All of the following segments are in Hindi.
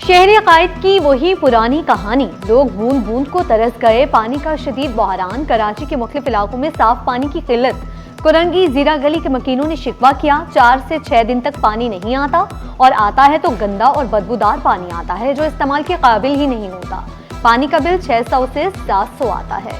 शहरी अकायद की वही पुरानी कहानी, लोग बूंद बूंद को तरस गए। पानी का शदीद बहरान, कराची के मुख्तलिफ इलाकों में साफ पानी की किल्लत। कुरंगी जीरा गली के मकीनों ने शिकवा किया, 4 से 6 दिन तक पानी नहीं आता और आता है तो गंदा और बदबूदार पानी आता है जो इस्तेमाल के काबिल ही नहीं होता। पानी का बिल 600 से 700 आता है।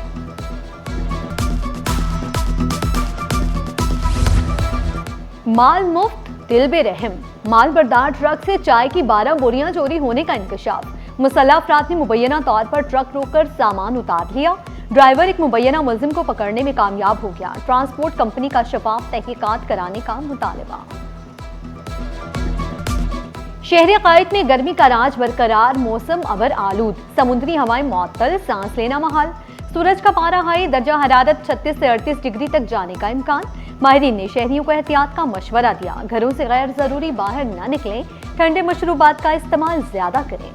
माल मुफ्त दिल बेरहम, माल बरदार ट्रक से चाय की 12 बोरियां चोरी होने का इंकशाफ। मुसल्लह अफराद ने मुबैना तौर पर ट्रक रोककर सामान उतार लिया। ड्राइवर एक मुबैना मुलजिम को पकड़ने में कामयाब हो गया। ट्रांसपोर्ट कंपनी का शफाफ तहकीकात कराने का मुतालबा। शहरी अकायद में गर्मी का राज बरकरार, मौसम अबर आलूद, समुद्री हवाएं मुअत्तल, सांस लेना महाल। सूरज का पारा हाई, दर्जा हरारत 36 से 38 डिग्री तक जाने का इम्कान। माहिरीन ने शहरियों को एहतियात का मशवरा दिया, घरों से गैर जरूरी बाहर न निकलें, ठंडे मशरूबात का इस्तेमाल ज्यादा करें।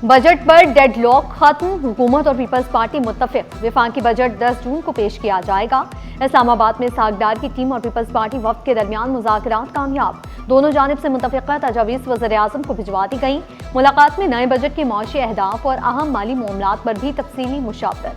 बजट पर डेडलॉक खत्म, हुकूमत और पीपल्स पार्टी मुत्तफिक। वफाकी बजट 10 जून को पेश किया जाएगा। इस्लामाबाद में सागदार की टीम और पीपल्स पार्टी वफ्द के दरमियान मुज़ाकरात कामयाब। दोनों जानिब से मुतफ़िक़ा तजावीज़ वज़ीर-ए-आज़म को भिजवा दी गई। मुलाकात में नए बजट के माशी अहदाफ और अहम माली मामलात पर भी तफसीली मुशावरत।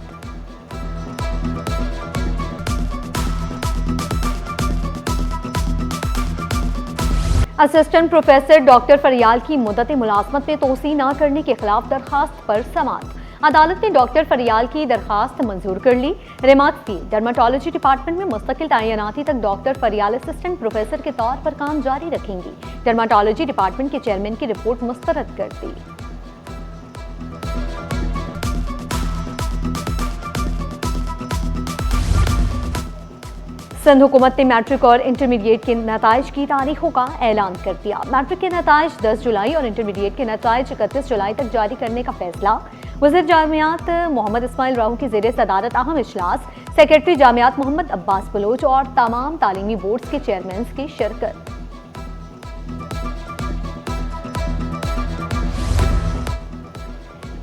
असिस्टेंट प्रोफेसर डॉक्टर फरियाल की मुद्दत मुलाजमत में तोसी न करने के खिलाफ दरखास्त पर समाअत। अदालत ने डॉक्टर फरियाल की दरखास्त मंजूर कर ली। रिमार्क की डर्माटोलॉजी डिपार्टमेंट में मुस्तकिल तैनाती तक डॉक्टर फरियाल असिस्टेंट प्रोफेसर के तौर पर काम जारी रखेंगी। डर्माटोलॉजी डिपार्टमेंट के चेयरमैन की रिपोर्ट मुस्तरद कर दी। सिंध हुकूमत ने मैट्रिक और इंटरमीडिएट के नताइज की तारीखों का ऐलान कर दिया। मैट्रिक के नताइज 10 जुलाई और इंटरमीडिएट के नताइज 31 जुलाई तक जारी करने का फैसला। वज़ीर जामियात मोहम्मद इस्माइल राहू की ज़ेरे सदारत अहम इजलास, सेक्रेटरी जामियात मोहम्मद अब्बास बलोच और तमाम तालीमी बोर्ड्स के चेयरमैन की शिरकत।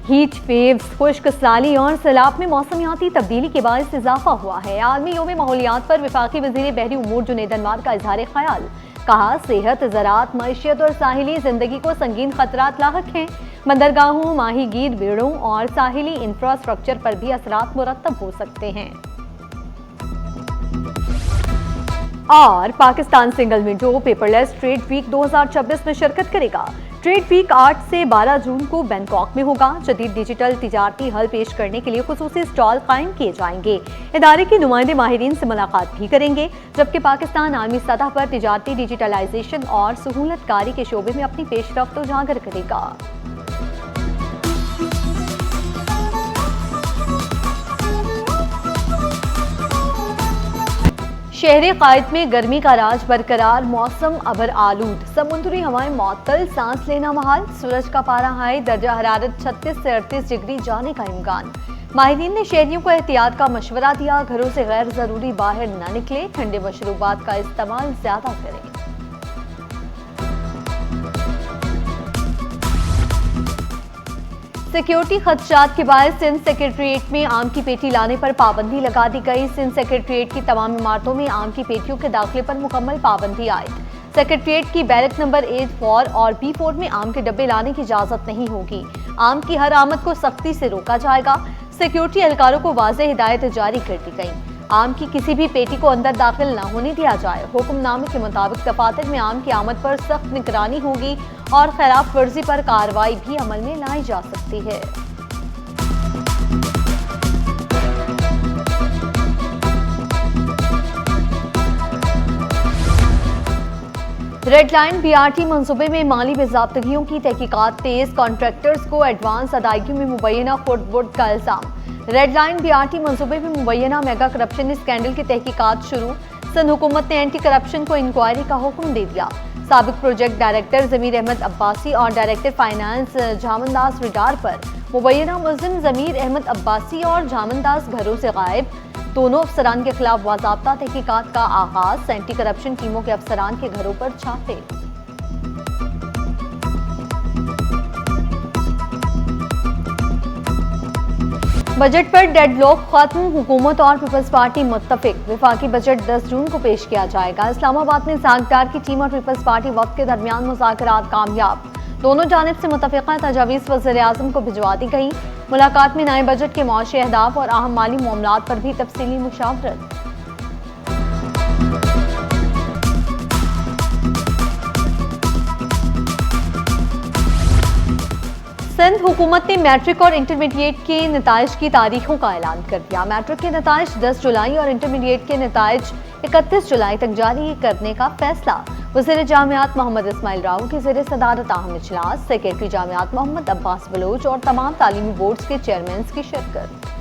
हीट वेव्स, खुश्क साली और सैलाब में मौसमियाती तब्दीली के बायस इजाफा हुआ है। आलमी योम माहौलियात पर वफाकी वज़ीर बहरी उमूर जुनैद अनवार का इजहार ख्याल। कहा, सेहत, ज़राअत, मईशत और साहिली जिंदगी को संगीन खतरात लाहक हैं। बंदरगाहों, माहीगीर बेड़ों और साहिली इंफ्रास्ट्रक्चर पर भी असरात मुरतब हो सकते हैं। और Pakistan single window paperless trade week 2026 में शिरकत करेगा। ट्रेड वीक 8 से 12 जून को बैंकॉक में होगा। जदीद डिजिटल तिजारती हल पेश करने के लिए खुसूसी स्टॉल कायम किए जाएंगे। इदारे के नुमाइंदे माहिरीन से मुलाकात भी करेंगे, जबकि पाकिस्तान आलमी सतह पर तिजारती डिजिटलाइजेशन और सहूलतकारी के शोबे में अपनी पेशरफ्त उजागर करेगा। शहरी कायद में गर्मी का राज बरकरार, मौसम अबर आलूद, समुद्री हवाएं मुअत्तल, सांस लेना महाल। सूरज का पारा हाई, दर्जा हरारत 36 से 38 डिग्री जाने का इम्कान। माहिरीन ने शहरियों को एहतियात का मशवरा दिया, घरों से गैर जरूरी बाहर न निकले, ठंडे मशरूबात का इस्तेमाल ज्यादा करें। सिक्योरिटी खदशात के बाद सिंध सेक्रेटरीट में आम की पेटी लाने पर पाबंदी लगा दी गई। सिंध सेक्रेटरीट की तमाम इमारतों में आम की पेटियों के दाखिले पर मुकम्मल पाबंदी आयद। सेक्रेटरीट की बैरक नंबर A4 और B4 में आम के डब्बे लाने की इजाजत नहीं होगी। आम की हर आमद को सख्ती से रोका जाएगा। सिक्योरिटी एहलकारों को वाज़ेह हिदायत जारी कर दी गई। आम की किसी भी पेटी को अंदर दाखिल न होने दिया जाए। हुक्मनामे के मुताबिक दफातर में आम की आमद पर सख्त निगरानी होगी और खिलाफ वर्जी पर कार्रवाई भी अमल में लाई जा सकती है। रेड लाइन BRT मंसूबे में माली बेज़ाब्तगियों की तहकीकात तेज, कॉन्ट्रैक्टर्स को एडवांस अदायगी में मुबैना खुर्द-बुर्द का इल्जाम। रेड लाइन BRT मंसूबे में मुबैना मेगा करप्शन स्कैंडल की तहकीकात शुरू। सिंध हुकूमत ने एंटी करप्शन को इंक्वायरी का हुक्म दे दिया। साबिक प्रोजेक्ट डायरेक्टर ज़मीर अहमद अब्बासी और डायरेक्टर फाइनेंस जामनदास रिडार पर मुबैना मुल्ज़िम ज़मीर अहमद अब्बासी और जामनदास घरों से गायब। दोनों अफसरान के खिलाफ बाज़ाब्ता तहकीकात का आगाज। एंटी करप्शन टीमों के अफसरान के घरों पर छापे। बजट पर डेडलॉक खत्म, हुकूमत और पीपल्स पार्टी मुत्तफिक। वफाकी बजट 10 जून को पेश किया जाएगा। इस्लामाबाद में सागदार की टीम और पीपल्स पार्टी वक्त के दरमियान मुज़ाकरात कामयाब। दोनों जानिब से मुत्तफिका तजावीज़ वज़ीर-ए-आज़म को भिजवा दी गई। मुलाकात में नए बजट के मुआशी अहदाफ और अहम माली मामलात पर भी तफसीली मुशावरत। सिंध हुकूमत ने मैट्रिक और इंटरमीडिएट के नताइज की तारीखों का ऐलान कर दिया। मैट्रिक के नताइज 10 जुलाई और इंटरमीडिएट के नताइज 31 जुलाई तक जारी करने का फैसला। वज़ीर जामियात मोहम्मद इस्माइल राव के ज़ेरे सदारत अहम इजलास, सेक्रेटरी जामियात मोहम्मद अब्बास बलोच और तमाम तालीमी बोर्ड्स के चेयरमैन की शिरकत।